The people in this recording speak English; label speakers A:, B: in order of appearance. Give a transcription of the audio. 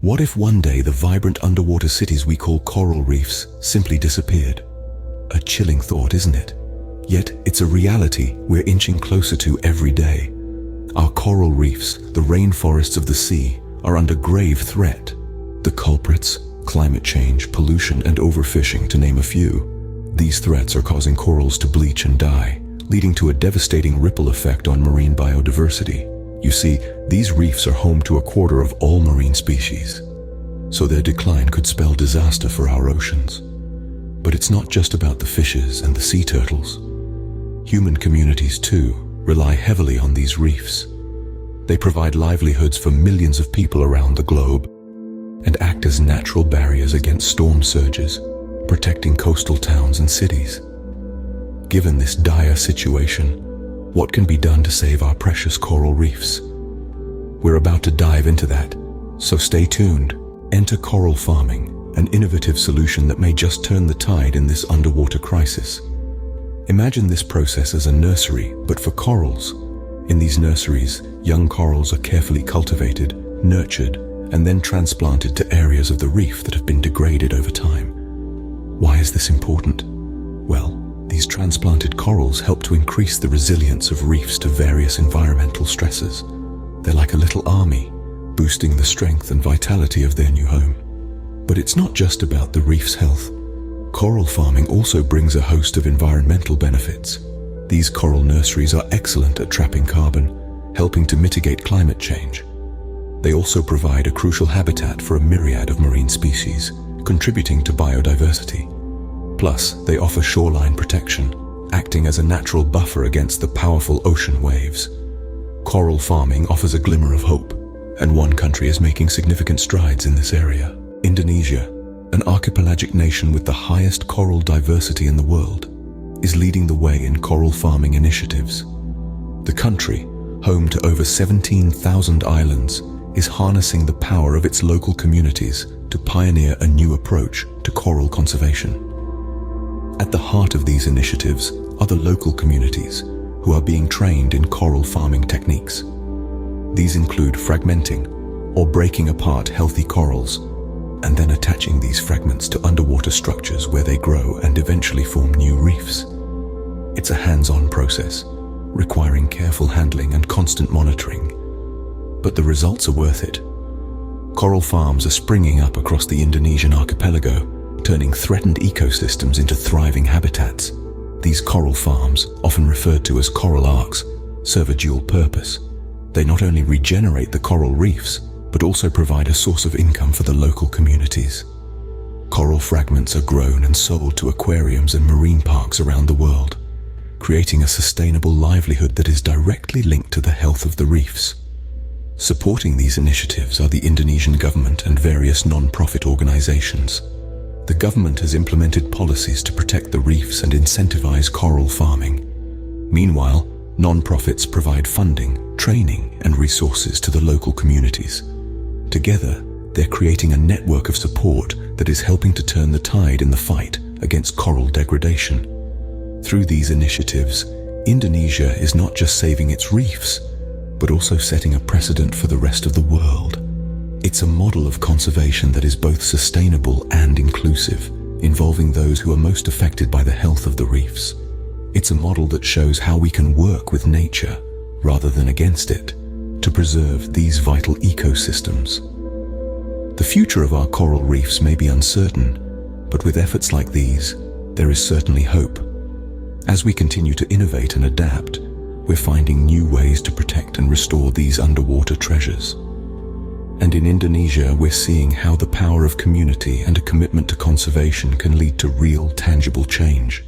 A: What if one day the vibrant underwater cities we call coral reefs simply disappeared? A chilling thought, isn't it? Yet it's a reality we're inching closer to every day. Our coral reefs, the rainforests of the sea, are under grave threat. The culprits: climate change, pollution, and overfishing, to name a few. These threats are causing corals to bleach and die, leading to a devastating ripple effect on marine biodiversity. You see, these reefs are home to a quarter of all marine species, so their decline could spell disaster for our oceans. But it's not just about the fishes and the sea turtles. Human communities, too, rely heavily on these reefs. They provide livelihoods for millions of people around the globe and act as natural barriers against storm surges, protecting coastal towns and cities. Given this dire situation, what can be done to save our precious coral reefs? We're about to dive into that, so stay tuned. Enter coral farming, an innovative solution that may just turn the tide in this underwater crisis. Imagine this process as a nursery, but for corals. In these nurseries, young corals are carefully cultivated, nurtured, and then transplanted to areas of the reef that have been degraded over time. Why is this important? Well, these transplanted corals help to increase the resilience of reefs to various environmental stresses. They're like a little army, boosting the strength and vitality of their new home. But it's not just about the reef's health. Coral farming also brings a host of environmental benefits. These coral nurseries are excellent at trapping carbon, helping to mitigate climate change. They also provide a crucial habitat for a myriad of marine species, contributing to biodiversity. Plus, they offer shoreline protection, acting as a natural buffer against the powerful ocean waves. Coral farming offers a glimmer of hope, and one country is making significant strides in this area. Indonesia, an archipelagic nation with the highest coral diversity in the world, is leading the way in coral farming initiatives. The country, home to over 17,000 islands, is harnessing the power of its local communities to pioneer a new approach to coral conservation. At the heart of these initiatives are the local communities, who are being trained in coral farming techniques. These include fragmenting, or breaking apart healthy corals, and then attaching these fragments to underwater structures where they grow and eventually form new reefs. It's a hands-on process, requiring careful handling and constant monitoring. But the results are worth it. Coral farms are springing up across the Indonesian archipelago, turning threatened ecosystems into thriving habitats. These coral farms, often referred to as coral arks, serve a dual purpose. They not only regenerate the coral reefs, but also provide a source of income for the local communities. Coral fragments are grown and sold to aquariums and marine parks around the world, creating a sustainable livelihood that is directly linked to the health of the reefs. Supporting these initiatives are the Indonesian government and various non-profit organizations. The government has implemented policies to protect the reefs and incentivize coral farming. Meanwhile, non-profits provide funding, training, and resources to the local communities. Together, they're creating a network of support that is helping to turn the tide in the fight against coral degradation. Through these initiatives, Indonesia is not just saving its reefs, but also setting a precedent for the rest of the world. It's a model of conservation that is both sustainable and inclusive, involving those who are most affected by the health of the reefs. It's a model that shows how we can work with nature, rather than against it, to preserve these vital ecosystems. The future of our coral reefs may be uncertain, but with efforts like these, there is certainly hope. As we continue to innovate and adapt, we're finding new ways to protect and restore these underwater treasures. And in Indonesia, we're seeing how the power of community and a commitment to conservation can lead to real, tangible change.